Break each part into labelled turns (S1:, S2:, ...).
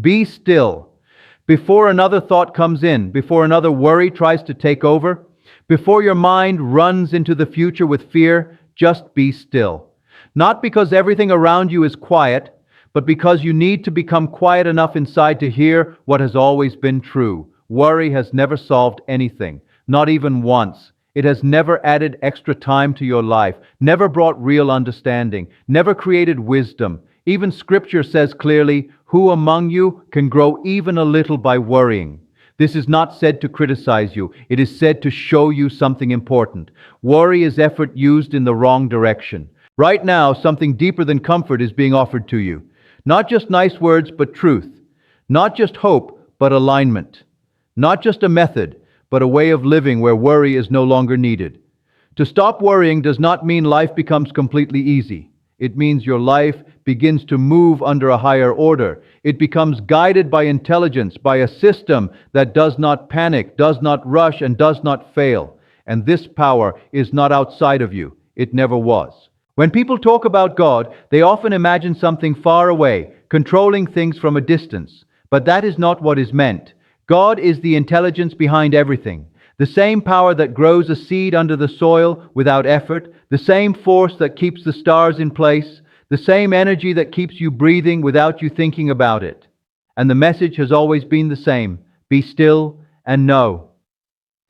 S1: Be still. Before another thought comes in, before another worry tries to take over, before your mind runs into the future with fear, just be still. Not because everything around you is quiet, but because you need to become quiet enough inside to hear what has always been true. Worry has never solved anything, not even once. It has never added extra time to your life, never brought real understanding, never created wisdom. Even Scripture says clearly, "Who among you can grow even a little by worrying?" This is not said to criticize you. It is said to show you something important. Worry is effort used in the wrong direction. Right now, something deeper than comfort is being offered to you. Not just nice words, but truth. Not just hope, but alignment. Not just a method, but a way of living where worry is no longer needed. To stop worrying does not mean life becomes completely easy. It means your life begins to move under a higher order. It becomes guided by intelligence, by a system that does not panic, does not rush, and does not fail. And this power is not outside of you. It never was. When people talk about God, they often imagine something far away, controlling things from a distance. But that is not what is meant. God is the intelligence behind everything. The same power that grows a seed under the soil without effort, the same force that keeps the stars in place, the same energy that keeps you breathing without you thinking about it. And the message has always been the same: be still and know.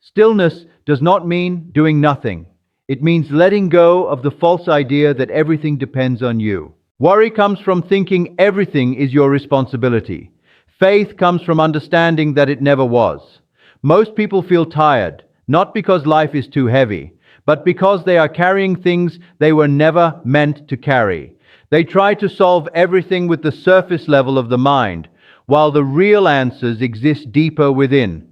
S1: Stillness does not mean doing nothing. It means letting go of the false idea that everything depends on you. Worry comes from thinking everything is your responsibility. Faith comes from understanding that it never was. Most people feel tired, not because life is too heavy, but because they are carrying things they were never meant to carry. They try to solve everything with the surface level of the mind, while the real answers exist deeper within.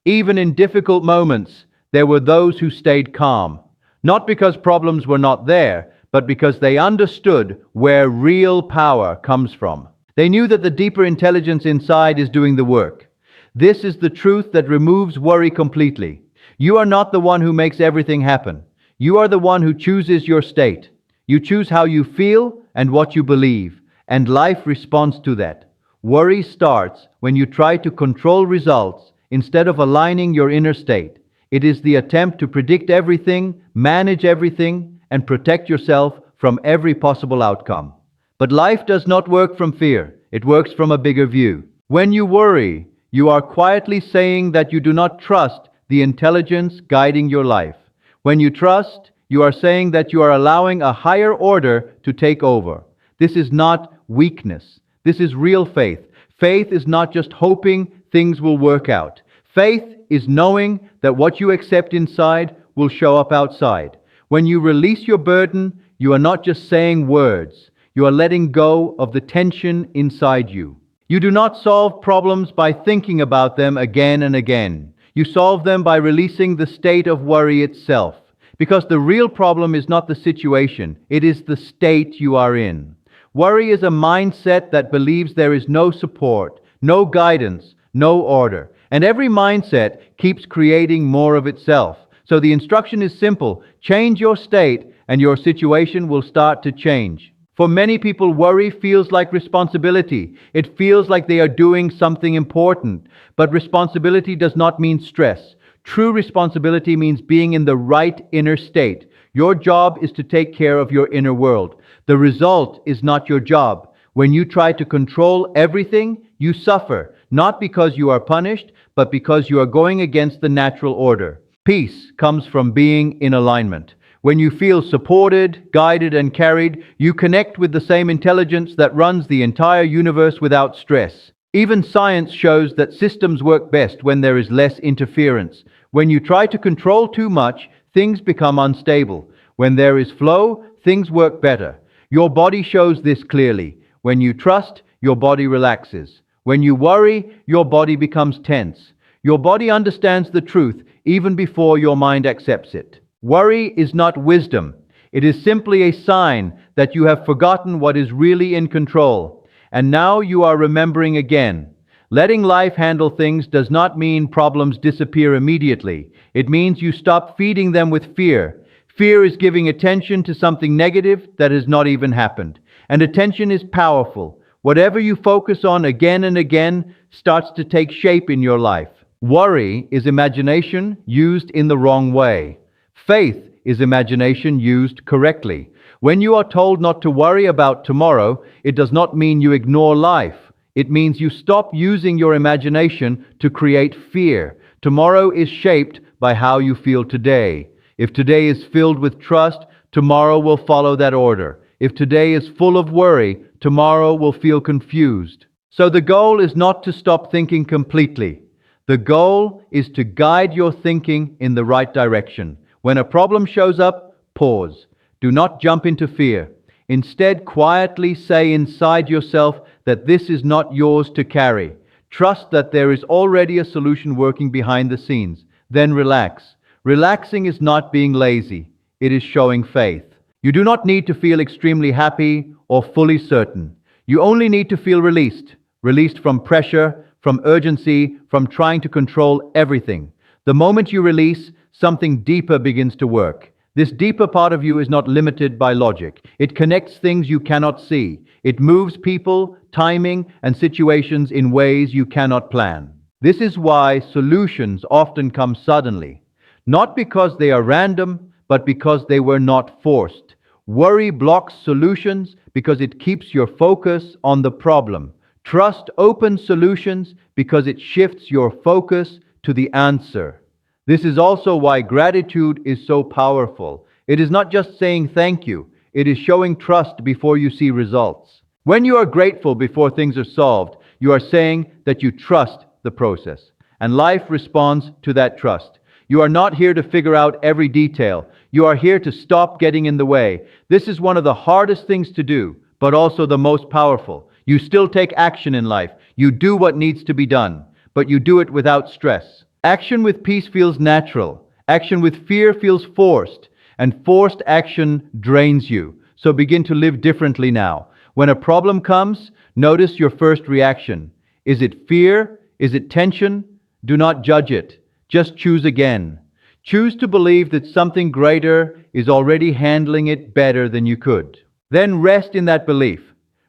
S1: Even in difficult moments, there were those who stayed calm, not because problems were not there, but because they understood where real power comes from. They knew that the deeper intelligence inside is doing the work. This is the truth that removes worry completely. You are not the one who makes everything happen. You are the one who chooses your state. You choose how you feel and what you believe, and life responds to that. Worry starts when you try to control results instead of aligning your inner state. It is the attempt to predict everything, manage everything, and protect yourself from every possible outcome. But life does not work from fear. It works from a bigger view. When you worry, you are quietly saying that you do not trust the intelligence guiding your life. When you trust, you are saying that you are allowing a higher order to take over. This is not weakness. This is real faith. Faith is not just hoping things will work out. Faith is knowing that what you accept inside will show up outside. When you release your burden, you are not just saying words. You are letting go of the tension inside you. You do not solve problems by thinking about them again and again. You solve them by releasing the state of worry itself. Because the real problem is not the situation, it is the state you are in. Worry is a mindset that believes there is no support, no guidance, no order. And every mindset keeps creating more of itself. So the instruction is simple: change your state and your situation will start to change. For many people, worry feels like responsibility. It feels like they are doing something important. But responsibility does not mean stress. True responsibility means being in the right inner state. Your job is to take care of your inner world. The result is not your job. When you try to control everything, you suffer, not because you are punished, but because you are going against the natural order. Peace comes from being in alignment. When you feel supported, guided, and carried, you connect with the same intelligence that runs the entire universe without stress. Even science shows that systems work best when there is less interference. When you try to control too much, things become unstable. When there is flow, things work better. Your body shows this clearly. When you trust, your body relaxes. When you worry, your body becomes tense. Your body understands the truth even before your mind accepts it. Worry is not wisdom. It is simply a sign that you have forgotten what is really in control. And now you are remembering again. Letting life handle things does not mean problems disappear immediately. It means you stop feeding them with fear. Fear is giving attention to something negative that has not even happened. And attention is powerful. Whatever you focus on again and again starts to take shape in your life. Worry is imagination used in the wrong way. Faith is imagination used correctly. When you are told not to worry about tomorrow, it does not mean you ignore life. It means you stop using your imagination to create fear. Tomorrow is shaped by how you feel today. If today is filled with trust, tomorrow will follow that order. If today is full of worry, tomorrow will feel confused. So the goal is not to stop thinking completely. The goal is to guide your thinking in the right direction. When a problem shows up, pause. Do not jump into fear. Instead, quietly say inside yourself that this is not yours to carry. Trust that there is already a solution working behind the scenes. Then relax. Relaxing is not being lazy. It is showing faith. You do not need to feel extremely happy or fully certain. You only need to feel released. Released from pressure, from urgency, from trying to control everything. The moment you release, something deeper begins to work. This deeper part of you is not limited by logic. It connects things you cannot see. It moves people, timing, and situations in ways you cannot plan. This is why solutions often come suddenly. Not because they are random, but because they were not forced. Worry blocks solutions because it keeps your focus on the problem. Trust opens solutions because it shifts your focus to the answer. This is also why gratitude is so powerful. It is not just saying thank you, it is showing trust before you see results. When you are grateful before things are solved, you are saying that you trust the process, and life responds to that trust. You are not here to figure out every detail. You are here to stop getting in the way. This is one of the hardest things to do, but also the most powerful. You still take action in life. You do what needs to be done, but you do it without stress. Action with peace feels natural. Action with fear feels forced, and forced action drains you. So begin to live differently now. When a problem comes, notice your first reaction. Is it fear? Is it tension? Do not judge it. Just choose again. Choose to believe that something greater is already handling it better than you could. Then rest in that belief.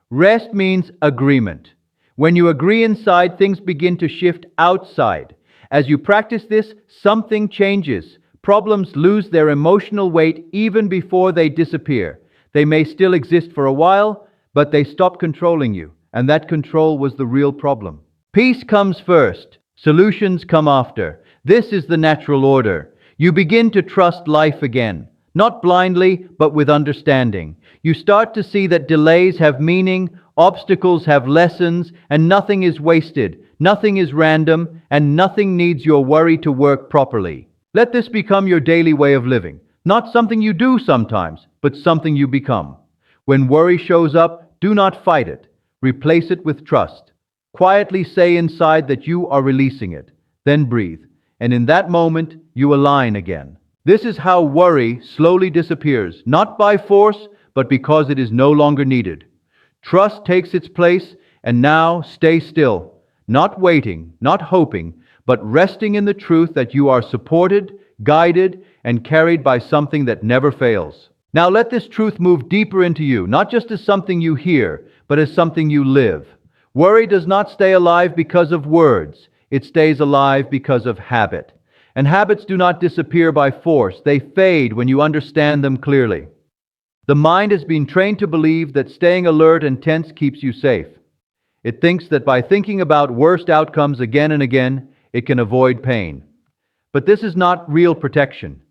S1: Rest means agreement. When you agree inside, things begin to shift outside. As you practice this, something changes. Problems lose their emotional weight even before they disappear. They may still exist for a while, but they stop controlling you, and that control was the real problem. Peace comes first. Solutions come after. This is the natural order. You begin to trust life again, not blindly, but with understanding. You start to see that delays have meaning, obstacles have lessons, and nothing is wasted, nothing is random, and nothing needs your worry to work properly. Let this become your daily way of living, not something you do sometimes, but something you become. When worry shows up, do not fight it. Replace it with trust. Quietly say inside that you are releasing it. Then breathe. And in that moment, you align again. This is how worry slowly disappears, not by force, but because it is no longer needed. Trust takes its place, and now stay still, not waiting, not hoping, but resting in the truth that you are supported, guided, and carried by something that never fails. Now let this truth move deeper into you, not just as something you hear, but as something you live. Worry does not stay alive because of words. It stays alive because of habit. And habits do not disappear by force. They fade when you understand them clearly. The mind has been trained to believe that staying alert and tense keeps you safe. It thinks that by thinking about worst outcomes again and again, it can avoid pain. But this is not real protection.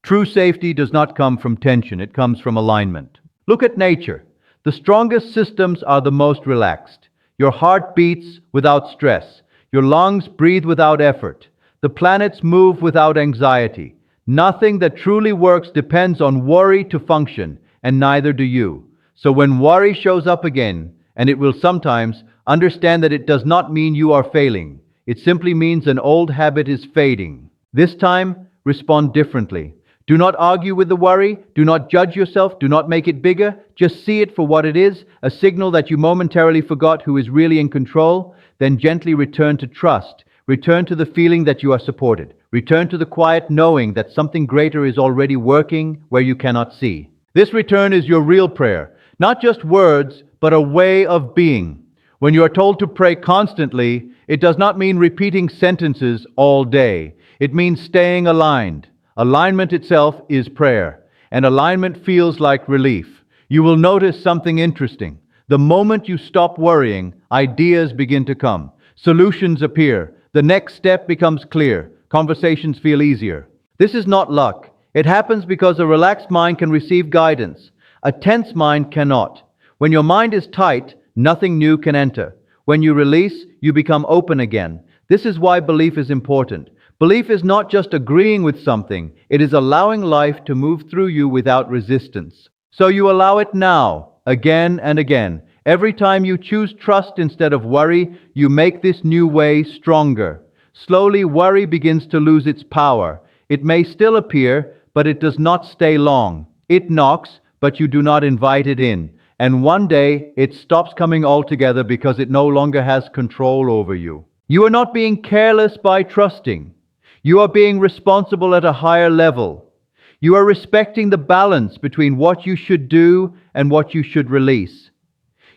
S1: True safety does not come from tension. It comes from alignment. Look at nature. The strongest systems are the most relaxed. Your heart beats without stress. Your lungs breathe without effort. The planets move without anxiety. Nothing that truly works depends on worry to function, and neither do you. So when worry shows up again, and it will sometimes, understand that it does not mean you are failing. It simply means an old habit is fading. This time, respond differently. Do not argue with the worry. Do not judge yourself. Do not make it bigger. Just see it for what it is, a signal that you momentarily forgot who is really in control. Then gently return to trust. Return to the feeling that you are supported. Return to the quiet knowing that something greater is already working where you cannot see. This return is your real prayer. Not just words, but a way of being. When you are told to pray constantly, it does not mean repeating sentences all day. It means staying aligned. Alignment itself is prayer, and alignment feels like relief. You will notice something interesting. The moment you stop worrying, ideas begin to come. Solutions appear. The next step becomes clear. Conversations feel easier. This is not luck. It happens because a relaxed mind can receive guidance. A tense mind cannot. When your mind is tight, nothing new can enter. When you release, you become open again. This is why belief is important. Belief is not just agreeing with something, it is allowing life to move through you without resistance. So you allow it now, again and again. Every time you choose trust instead of worry, you make this new way stronger. Slowly, worry begins to lose its power. It may still appear, but it does not stay long. It knocks, but you do not invite it in. And one day, it stops coming altogether because it no longer has control over you. You are not being careless by trusting. You are being responsible at a higher level. You are respecting the balance between what you should do and what you should release.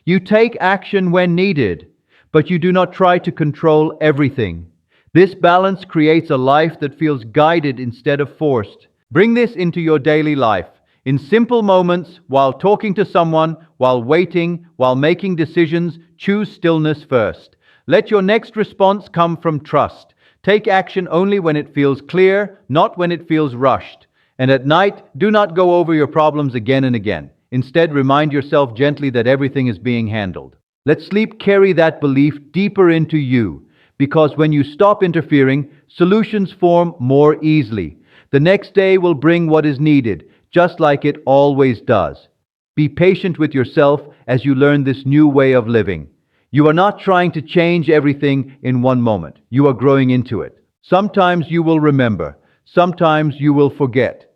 S1: You take action when needed, but you do not try to control everything. This balance creates a life that feels guided instead of forced. Bring this into your daily life. In simple moments, while talking to someone, while waiting, while making decisions, choose stillness first. Let your next response come from trust. Take action only when it feels clear, not when it feels rushed. And at night, do not go over your problems again and again. Instead, remind yourself gently that everything is being handled. Let sleep carry that belief deeper into you, because when you stop interfering, solutions form more easily. The next day will bring what is needed, just like it always does. Be patient with yourself as you learn this new way of living. You are not trying to change everything in one moment. You are growing into it. Sometimes you will remember. Sometimes you will forget.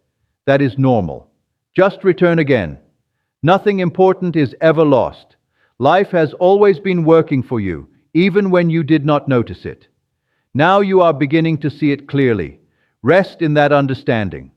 S1: That is normal. Just return again. Nothing important is ever lost. Life has always been working for you, even when you did not notice it. Now you are beginning to see it clearly. Rest in that understanding.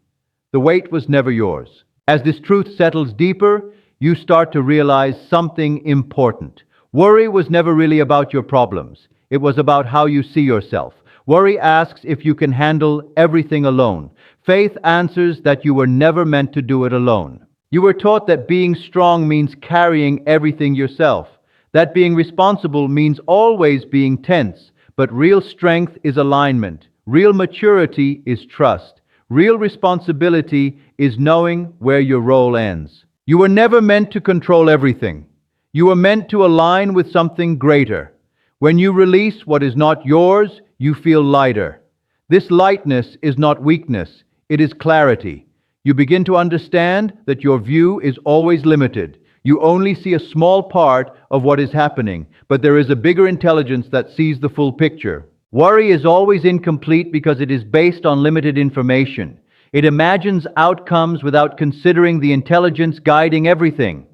S1: The weight was never yours. As this truth settles deeper, you start to realize something important. Worry was never really about your problems. It was about how you see yourself. Worry asks if you can handle everything alone. Faith answers that you were never meant to do it alone. You were taught that being strong means carrying everything yourself, that being responsible means always being tense, but real strength is alignment. Real maturity is trust. Real responsibility is knowing where your role ends. You were never meant to control everything. You were meant to align with something greater. When you release what is not yours, you feel lighter. This lightness is not weakness, it is clarity. You begin to understand that your view is always limited. You only see a small part of what is happening, but there is a bigger intelligence that sees the full picture. Worry is always incomplete because it is based on limited information. It imagines outcomes without considering the intelligence guiding everything.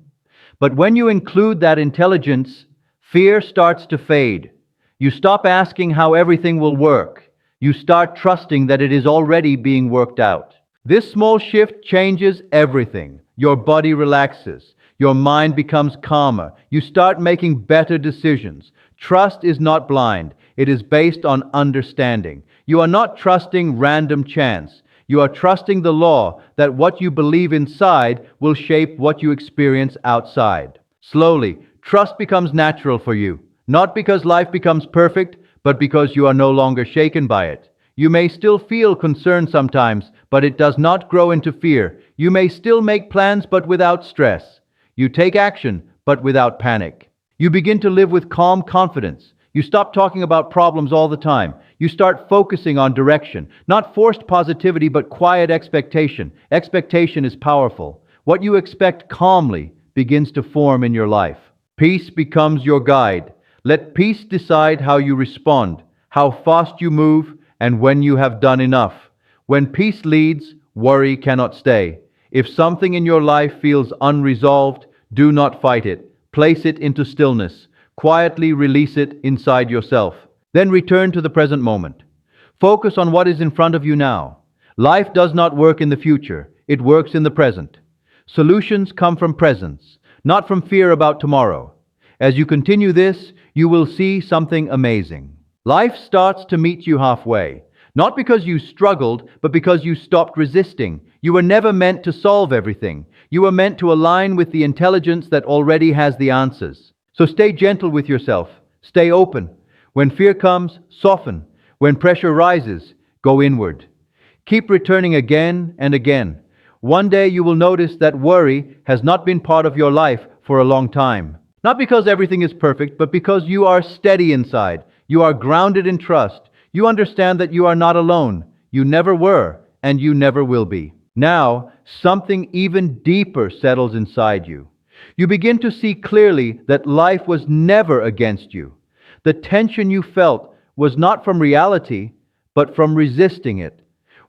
S1: But when you include that intelligence, fear starts to fade. You stop asking how everything will work. You start trusting that it is already being worked out. This small shift changes everything. Your body relaxes. Your mind becomes calmer. You start making better decisions. Trust is not blind. It is based on understanding. You are not trusting random chance. You are trusting the law that what you believe inside will shape what you experience outside. Slowly, trust becomes natural for you, not because life becomes perfect, but because you are no longer shaken by it. You may still feel concern sometimes, but it does not grow into fear. You may still make plans, but without stress. You take action, but without panic. You begin to live with calm confidence. You stop talking about problems all the time. You start focusing on direction, not forced positivity, but quiet expectation. Expectation is powerful. What you expect calmly begins to form in your life. Peace becomes your guide. Let peace decide how you respond, how fast you move, and when you have done enough. When peace leads, worry cannot stay. If something in your life feels unresolved, do not fight it. Place it into stillness. Quietly release it inside yourself. Then return to the present moment. Focus on what is in front of you now. Life does not work in the future. It works in the present. Solutions come from presence, not from fear about tomorrow. As you continue this, you will see something amazing. Life starts to meet you halfway. Not because you struggled, but because you stopped resisting. You were never meant to solve everything. You were meant to align with the intelligence that already has the answers. So stay gentle with yourself. Stay open. When fear comes, soften. When pressure rises, go inward. Keep returning again and again. One day you will notice that worry has not been part of your life for a long time. Not because everything is perfect, but because you are steady inside. You are grounded in trust. You understand that you are not alone. You never were, and you never will be. Now, something even deeper settles inside you. You begin to see clearly that life was never against you. The tension you felt was not from reality, but from resisting it.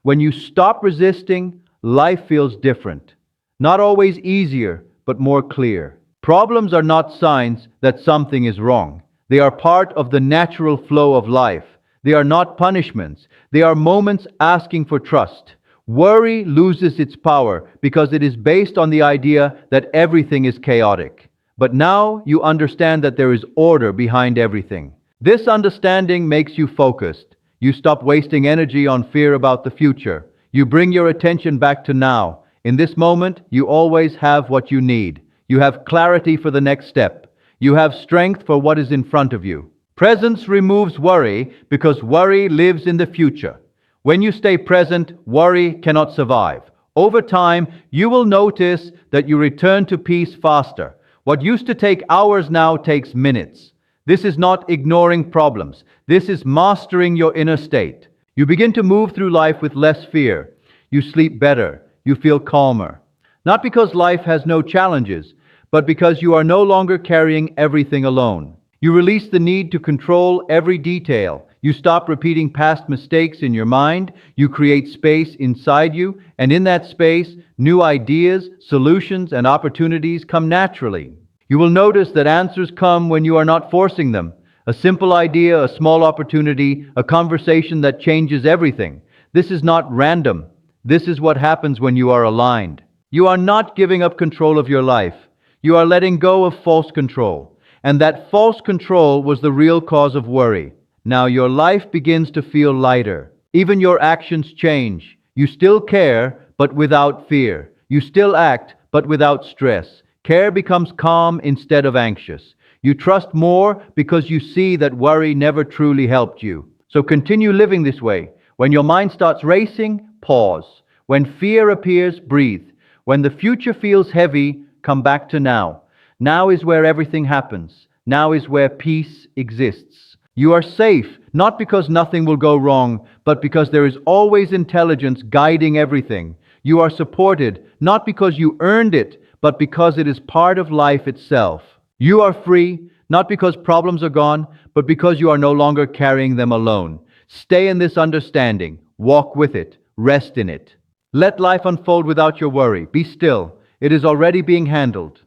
S1: When you stop resisting, life feels different. Not always easier, but more clear. Problems are not signs that something is wrong. They are part of the natural flow of life. They are not punishments. They are moments asking for trust. Worry loses its power because it is based on the idea that everything is chaotic. But now you understand that there is order behind everything. This understanding makes you focused. You stop wasting energy on fear about the future. You bring your attention back to now. In this moment, you always have what you need. You have clarity for the next step. You have strength for what is in front of you. Presence removes worry because worry lives in the future. When you stay present, worry cannot survive. Over time, you will notice that you return to peace faster. What used to take hours now takes minutes. This is not ignoring problems. This is mastering your inner state. You begin to move through life with less fear. You sleep better. You feel calmer. Not because life has no challenges, but because you are no longer carrying everything alone. You release the need to control every detail. You stop repeating past mistakes in your mind. You create space inside you, and in that space, new ideas, solutions, and opportunities come naturally. You will notice that answers come when you are not forcing them. A simple idea, a small opportunity, a conversation that changes everything. This is not random. This is what happens when you are aligned. You are not giving up control of your life. You are letting go of false control. And that false control was the real cause of worry. Now your life begins to feel lighter. Even your actions change. You still care, but without fear. You still act, but without stress. Care becomes calm instead of anxious. You trust more because you see that worry never truly helped you. So continue living this way. When your mind starts racing, pause. When fear appears, breathe. When the future feels heavy, come back to now. Now is where everything happens. Now is where peace exists. You are safe, not because nothing will go wrong, but because there is always intelligence guiding everything. You are supported, not because you earned it, but because it is part of life itself. You are free, not because problems are gone, but because you are no longer carrying them alone. Stay in this understanding. Walk with it. Rest in it. Let life unfold without your worry. Be still. It is already being handled.